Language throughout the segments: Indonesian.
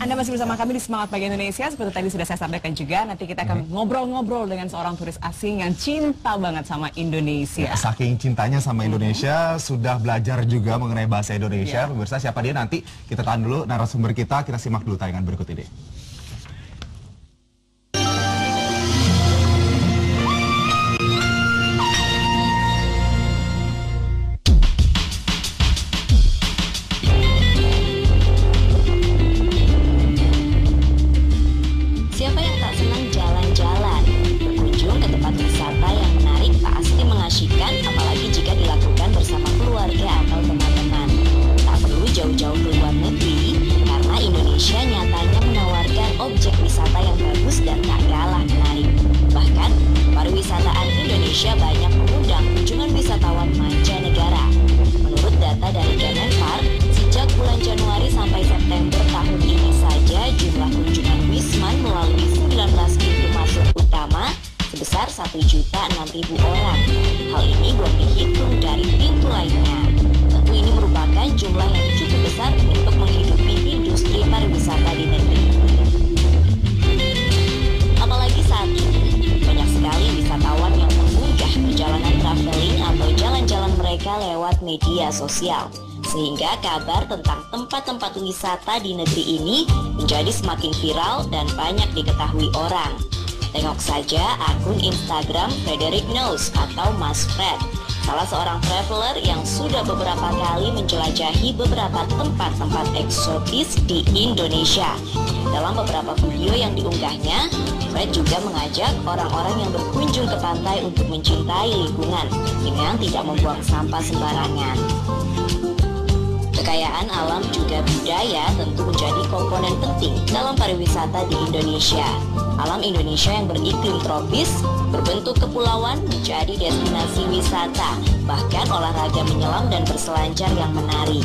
Anda masih bersama kami di Semangat Pagi Indonesia. Seperti tadi sudah saya sampaikan juga, nanti kita akan ngobrol-ngobrol dengan seorang turis asing yang cinta banget sama Indonesia. Ya, saking cintanya sama Indonesia, sudah belajar juga mengenai bahasa Indonesia. Pemirsa, siapa dia nanti? Kita tahan dulu narasumber kita simak dulu tayangan berikut ini. Jauh-jauh ke luar negeri, karena Indonesia nyatanya menawarkan objek wisata yang bagus dan tak kalah menarik. Bahkan, pariwisataan Indonesia banyak mengundang kunjungan wisatawan mancanegara. Menurut data dari Kemenpar, sejak bulan Januari sampai September tahun ini saja jumlah kunjungan Wisman melalui 19 pintu masuk utama sebesar 1.006.000 orang. Hal ini belum dihitung dari pintu lainnya. Tentu ini merupakan jumlah yang cukup besar untuk menghidupi industri pariwisata di negeri. Apalagi saat ini, banyak sekali wisatawan yang mengunggah perjalanan traveling atau jalan-jalan mereka lewat media sosial. Sehingga kabar tentang tempat-tempat wisata di negeri ini menjadi semakin viral dan banyak diketahui orang. Tengok saja akun Instagram Frederick Knows atau Mas Fred, salah seorang traveler yang sudah beberapa kali menjelajahi beberapa tempat-tempat eksotis di Indonesia. Dalam beberapa video yang diunggahnya, Fred juga mengajak orang-orang yang berkunjung ke pantai untuk mencintai lingkungan dengan tidak membuang sampah sembarangan. Kekayaan alam juga budaya tentu menjadi komponen penting dalam pariwisata di Indonesia. Alam Indonesia yang beriklim tropis, berbentuk kepulauan menjadi destinasi wisata, bahkan olahraga menyelam dan berselancar yang menarik.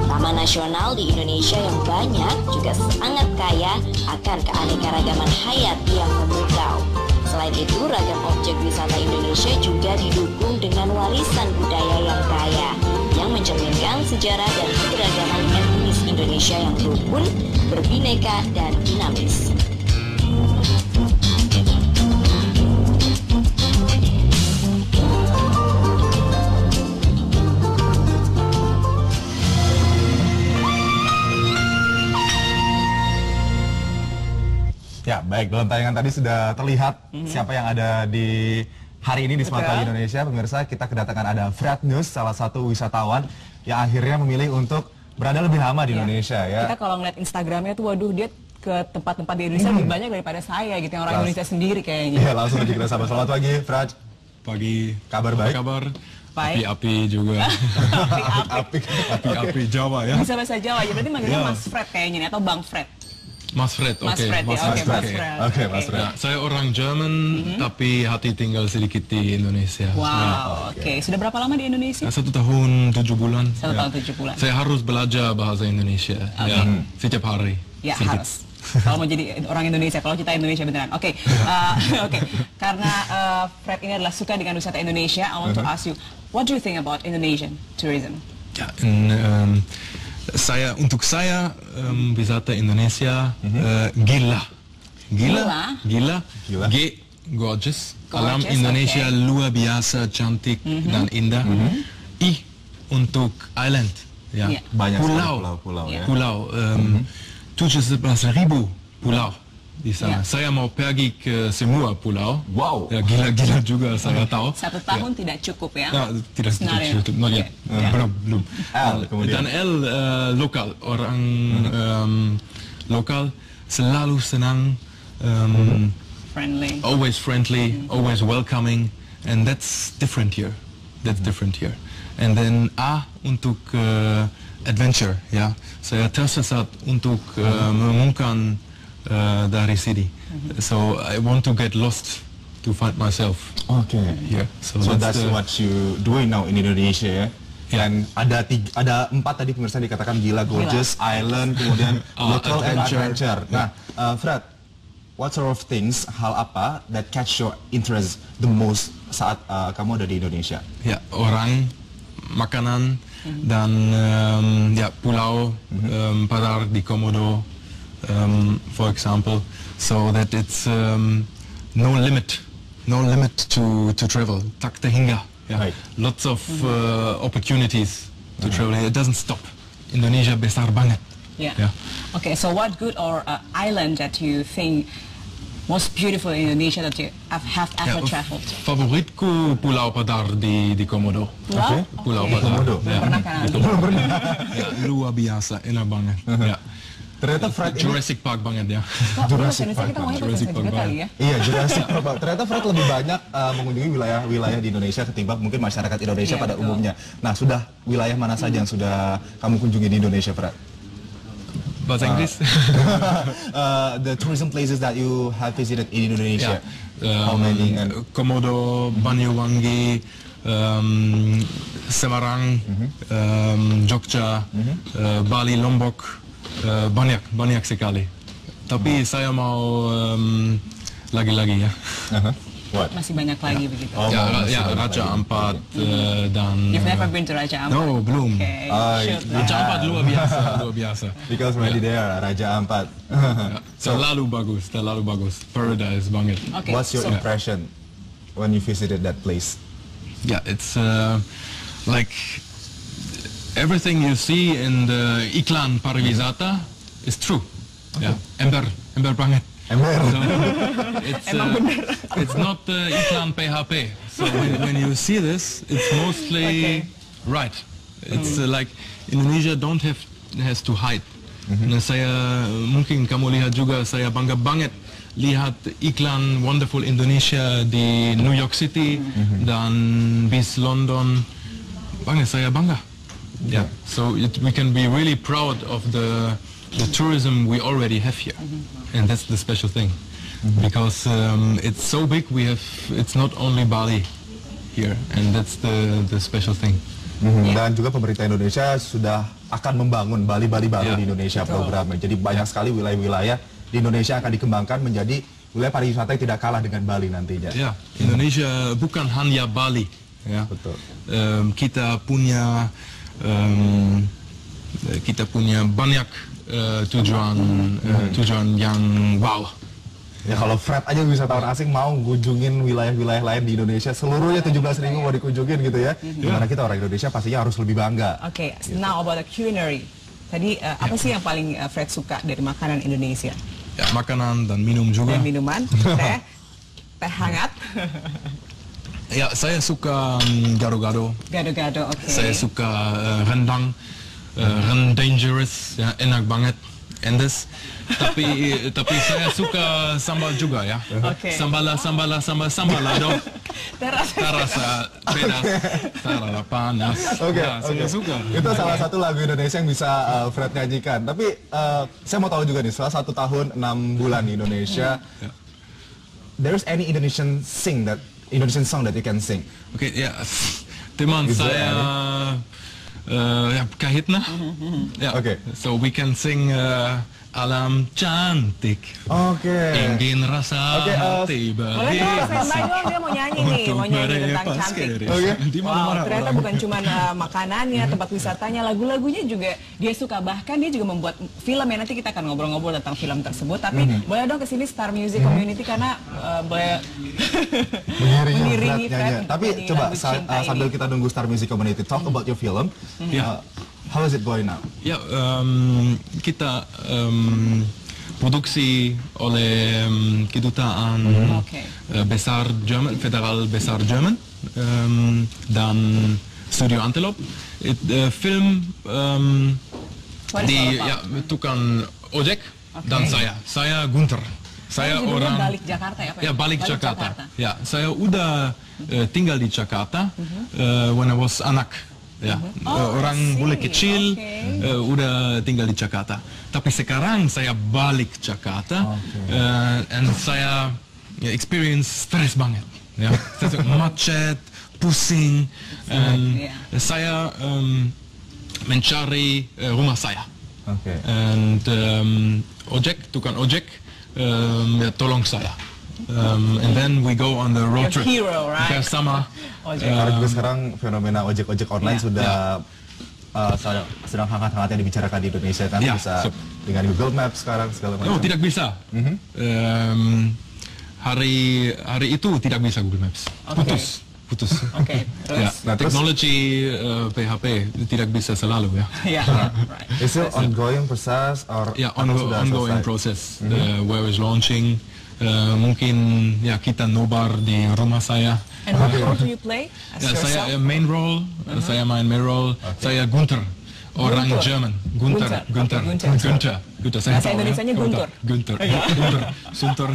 Taman nasional di Indonesia yang banyak juga sangat kaya akan keanekaragaman hayati yang memukau. Selain itu, ragam objek wisata Indonesia juga didukung dengan warisan budaya yang kaya, yang mencerminkan sejarah dan keberagaman etnis Indonesia yang rukun, berbineka, dan dinamis. Ya, baik. Dalam tayangan tadi sudah terlihat siapa yang ada di hari ini di Semangat Pagi Indonesia. Pemirsa, kita kedatangan ada Fred Knows, salah satu wisatawan yang akhirnya memilih untuk berada lebih lama di Indonesia. Ya. Kita kalau ngeliat Instagramnya tuh, waduh, dia ke tempat-tempat di Indonesia lebih banyak daripada saya gitu, yang orang Indonesia sendiri kayaknya. Iya, langsung aja kita sapa. Selamat pagi, Fred. Pagi. Kabar baik? Kabar? Baik. Api-api juga. Api-api Jawa ya. Bisa bahasa Jawa ya, berarti manggilnya Mas Fred kayaknya nih, atau Bang Fred. Mas Fred, oke. Mas Fred, Mas ya, Fred. Oke, Mas Fred. Ya, saya orang Jerman, tapi hati tinggal sedikit di Indonesia. Wow, oke. Sudah berapa lama di Indonesia? 1 tahun 7 bulan. 1 tahun 7 bulan. Saya harus belajar bahasa Indonesia ya, setiap hari. Ya, sedikit. harus. Kalau mau jadi orang Indonesia, kalau kita Indonesia beneran. Oke, oke. Karena Fred ini adalah suka dengan wisata Indonesia, I want to ask you, what do you think about Indonesian tourism? Ya, untuk saya wisata Indonesia gila, gorgeous. Alam Indonesia luar biasa cantik dan indah. Untuk island, ya, banyak pulau, ya. 17.000 pulau di sana. Saya mau pergi ke semua pulau. Wow. Ya, gila juga saya tahu. 1 tahun tidak cukup ya? Tidak cukup, not yet. Belum. Dan lokal, orang lokal selalu senang, always friendly, always welcoming, and that's different here. And then untuk adventure, ya. Saya tersesat untuk menemukan dari sini. So I want to get lost to find myself. Okay. Yeah. So that's what you doing now in Indonesia, ya. Dan ada 4 tadi pemirsa dikatakan gila, gorgeous, island, kemudian local and adventure. Nah, Fred, what sort of things, hal apa that catch your interest the most saat kamu ada di Indonesia? Ya, orang, makanan, dan ya pulau, Padar di Komodo, for example, so that it's no limit to travel. Tak terhingga. Yeah. Right. Lots of opportunities to travel. It doesn't stop. Indonesia besar banget. Yeah. Yeah. Okay, so what good or island that you think most beautiful in Indonesia that you have ever traveled? Favoritku Pulau Padar di Komodo. Pulau? Pulau Okay. Padar. Komodo. Ya. Pernah kan? Ya, luar biasa, enak banget. Ya. Ternyata Fred ini Jurassic Park banget ya. Kok Jurassic Indonesia Park, kita ngomongin Jurassic bahasa Park juga kali ya? Iya, Jurassic Park. Ternyata Fred lebih banyak mengunjungi wilayah-wilayah di Indonesia ketimbang mungkin masyarakat Indonesia Iya, pada betul. umumnya. Nah, sudah wilayah mana saja yang sudah kamu kunjungi di Indonesia, Fred? Bahasa Inggris? The tourism places that you have visited in Indonesia. Ya. How many? And Komodo, Banyuwangi, Semarang, Jogja, Bali, Lombok, banyak sekali. Tapi saya mau lagi-lagi ya. what? Masih banyak lagi begitu. Oh, Ya, Raja Ampat dan. You've never been to Raja Ampat? No, belum. Okay, Ay, should Raja lah. Ampat luar biasa. Because already there, Raja Ampat. Terlalu bagus. Paradise banget. Okay, What's your so- impression when you visited that place? Yeah, it's like everything you see in the iklan pariwisata is true. Yeah, ember banget. Ember. So it's not iklan PHP. So when you see this, it's mostly right. It's like Indonesia has to hide. Nah, saya mungkin kamu lihat juga, saya bangga banget lihat iklan Wonderful Indonesia di New York City dan bis London. Saya bangga. Yeah. So we can be really proud of the tourism we already have here, and that's the special thing, because it's so big. It's not only Bali here, and that's the special thing. Dan juga pemerintah Indonesia sudah akan membangun Bali baru Ya, di Indonesia programnya. Jadi banyak sekali wilayah-wilayah di Indonesia akan dikembangkan menjadi wilayah pariwisata yang tidak kalah dengan Bali nantinya. Ya, Indonesia bukan hanya Bali. Ya. Betul. Kita punya banyak tujuan yang wow. Ya kalau Fred aja wisatawan asing mau kunjungin wilayah-wilayah lain di Indonesia, seluruhnya 17.000 mau dikunjungin gitu ya. Dimana kita orang Indonesia pastinya harus lebih bangga. Okay, so now about the culinary. Tadi apa sih yang paling Fred suka dari makanan Indonesia? Ya, makanan dan minum juga. Dan minuman, teh hangat, Ya, saya suka gado-gado. gado-gado, oke. Saya suka rendang, dangerous, ya, enak banget, endes. Tapi saya suka sambal juga ya. Oke. Sambal lado. Terasa pedas, terasa panas. Oke, Ya, saya suka. Itu salah satu lagu Indonesia yang bisa Fred nyanyikan. Tapi saya mau tahu juga nih, setelah 1 tahun 6 bulan di Indonesia, there's any Indonesian song that you can sing? Oke, ya, teman Is there saya ya kahitna. Ya, Oke. so we can sing Alam Cantik. Oke. Ingin rasa Oke, hati Boleh dong, standby dong, dia mau nyanyi nih, mau nyanyi tentang cantik. Wow, ternyata bukan cuma makanannya, tempat wisatanya, lagu-lagunya juga dia suka. Bahkan dia juga membuat film ya, nanti kita akan ngobrol-ngobrol tentang film tersebut. Tapi boleh dong kesini Star Music Community karena boleh mengiringi Fred untuk Tapi nyanyi coba lagu cinta sambil ini. kita nunggu Star Music Community, talk about your film. How is it going now? Ya, kita produksi oleh kedutaan besar Jerman, federal besar Jerman, dan Studio Antelope. Film What is all about? tukang ojek dan saya Gunter. Saya Judulnya orang balik Jakarta ya, Pak? Ya, balik Jakarta. Ya, saya udah tinggal di Jakarta when I was anak. Ya, orang bule kecil udah tinggal di Jakarta. Tapi sekarang saya balik Jakarta and saya experience stres banget. Ya, macet, pusing, and saya mencari rumah saya. And tukang ojek tolong saya. And then we go on the road trip hero, right? bersama. Karena juga sekarang fenomena ojek-ojek online sudah sedang hangat-hangatnya dibicarakan di Indonesia kan, bisa dengan Google Maps sekarang segala macam. Oh, tidak bisa. Hari itu tidak bisa Google Maps. Putus. Oke. Ya, nah, teknologi PHP tidak bisa selalu ya. Right. Is it ongoing process or ongoing process. Where is launching. Mungkin ya kita nobar di rumah saya. And what role do you play? Saya main role. Saya main role. Saya Gunther. Orang Jerman, Gunther. Bahasa Indonesianya Guntur. Suntur.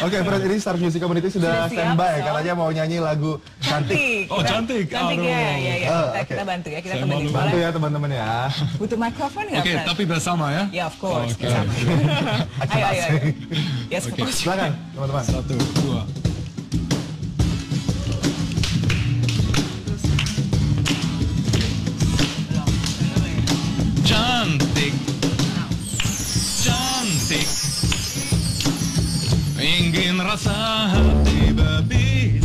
Oke, Fred, ini Star Music Community sudah standby, katanya mau nyanyi lagu Cantik. Oh, Cantik. Ya. Kita bantu ya, kita temenin. Bantu ya teman-teman ya. Butuh mikrofon nggak? Oke, tapi bersama ya. Ya, of course. Oke. Bersama. Ayo. Yes, Oke. Silakan, teman-teman. 1, 2. Ingin rasa hati berbisik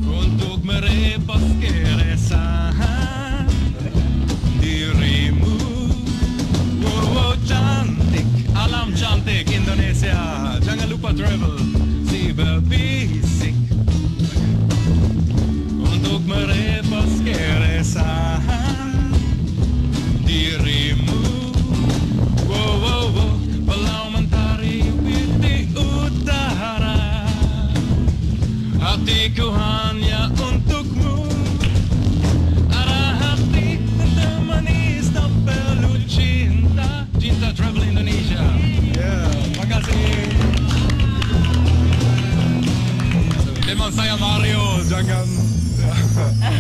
untuk merepas keresahan dirimu. Wow, cantik, alam cantik Indonesia. Jangan lupa travel si berbisik untuk merepas keresahan dirimu. Wow, belau mentari di utara, hatiku hanya untukmu. Arah hati menemani stop perlu cinta. Cinta Travel Indonesia. Makasih. Teman saya Mario, jangan.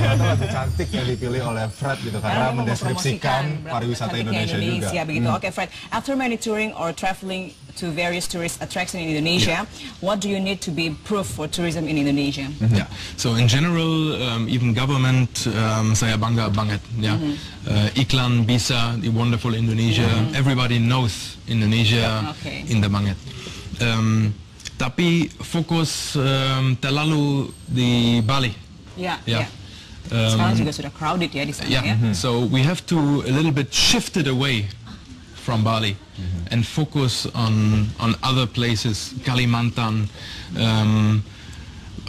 Lagu Cantik yang dipilih oleh Fred gitu karena mendeskripsikan pariwisata Indonesia juga. Begitu. Oke, Fred. After many touring or traveling to various tourist attractions in Indonesia, what do you need to be proof for tourism in Indonesia? Yeah. So in general, even government, saya bangga banget. Ya. Iklan bisa di Wonderful Indonesia. Everybody knows Indonesia indah banget. Tapi fokus terlalu di Bali. Yeah. Sekarang juga sudah crowded ya di sana ya. So we have to a little bit shift it away from Bali and focus on other places, Kalimantan,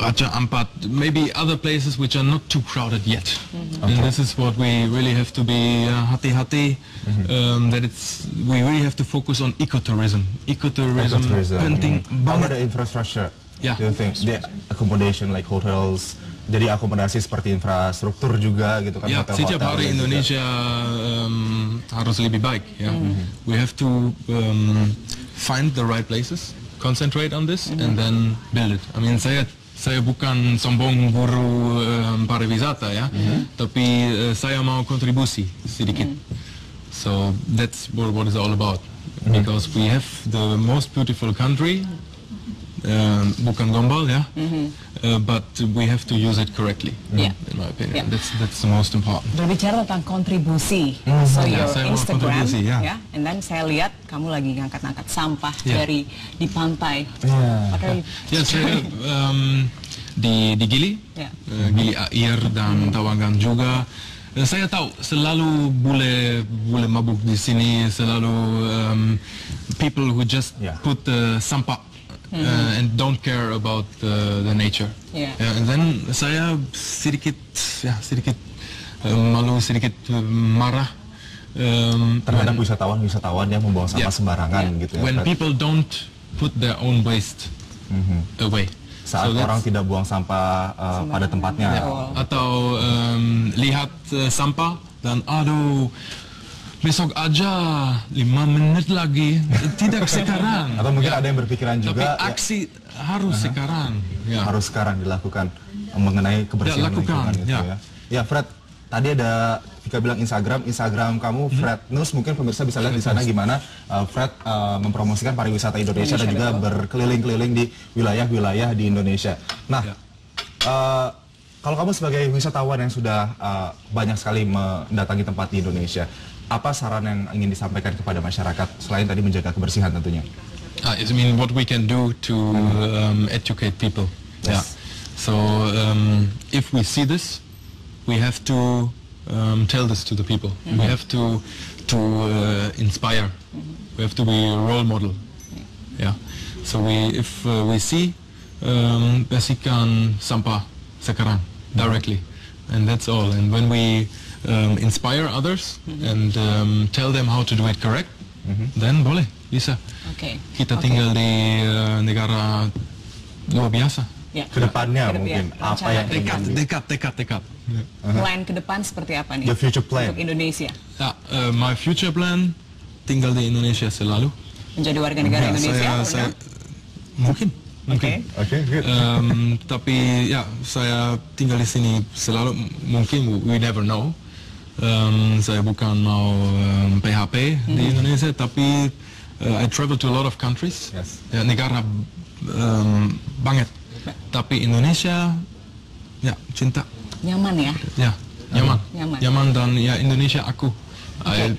Raja Ampat, maybe other places which are not too crowded yet. And this is what we really have to be hati-hati. That we really have to focus on ecotourism. Ecotourism penting banget. How about the infrastructure? Yeah. Do you think the accommodation like hotels? Jadi akomodasi seperti infrastruktur juga gitu kan, ya, setiap hari Indonesia harus lebih baik ya. We have to find the right places, concentrate on this and then build it. I mean saya bukan sombong guru pariwisata ya, tapi saya mau kontribusi sedikit. So that's what it's all about, because we have the most beautiful country. Bukan gombal ya, but we have to use it correctly. In my opinion, that's the most important. Berbicara tentang kontribusi, so your Instagram, and then saya lihat kamu lagi ngangkat-ngangkat sampah dari di pantai. Ya, saya di Gili, Gili Air dan Tawangan juga. Saya tahu selalu bule mabuk di sini, selalu people who just put sampah. And don't care about the nature. And then saya sedikit malu, sedikit marah terhadap wisatawan yang membuang sampah sembarangan gitu ya. When people don't put their own waste away. Saat orang tidak buang sampah pada tempatnya. Atau lihat sampah dan aduh, besok aja 5 menit lagi, tidak sekarang. Atau mungkin ada yang berpikiran juga. Tapi aksi harus sekarang. Harus sekarang dilakukan mengenai kebersihan lingkungan gitu ya. Ya, Fred, tadi ada Vika bilang Instagram kamu Fred News, mungkin pemirsa bisa lihat di sana gimana Fred mempromosikan pariwisata Indonesia dan juga berkeliling-keliling di wilayah-wilayah di Indonesia. Nah, kalau kamu sebagai wisatawan yang sudah banyak sekali mendatangi tempat di Indonesia, apa saran yang ingin disampaikan kepada masyarakat selain tadi menjaga kebersihan tentunya? I mean what we can do to educate people. So if we see this, we have to tell this to the people. We have to inspire. We have to be a role model. Yeah. So if we see bersihkan sampah sekarang directly, and that's all. And when we inspire others and tell them how to do it correct, then boleh, bisa. Kita tinggal di negara luar biasa. Ya. Kedepannya mungkin apa yang Tekad. Plan ke depan seperti apa nih? The future plan untuk Indonesia. My future plan tinggal di Indonesia selalu. Menjadi warga negara Indonesia. Saya mungkin. Okay, good. Tapi ya saya tinggal di sini selalu, mungkin we never know. Saya bukan mau PHP di Indonesia, tapi I travel to a lot of countries. Ya, negara banget. Tapi Indonesia, ya cinta. Nyaman ya? Ya, nyaman dan ya Indonesia aku. I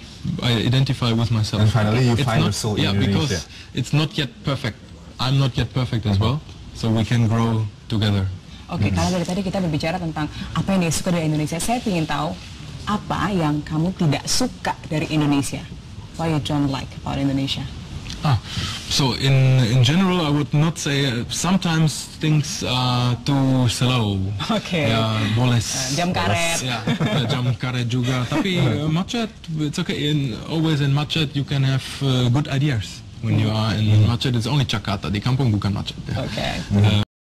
identify with myself. And finally you find your soul in Indonesia. Because it's not yet perfect. I'm not yet perfect as well, so we can grow together. Oke, karena dari tadi kita berbicara tentang apa yang disuka dari Indonesia, saya ingin tahu apa yang kamu tidak suka dari Indonesia. Why you don't like about Indonesia? So in general, I would not say sometimes things are too slow. Ya, boles. Jam karet. Ya, jam karet juga. Tapi macet, it's okay. Always in macet you can have good ideas. When you are in macet, it's only Jakarta. Di kampung bukan macet.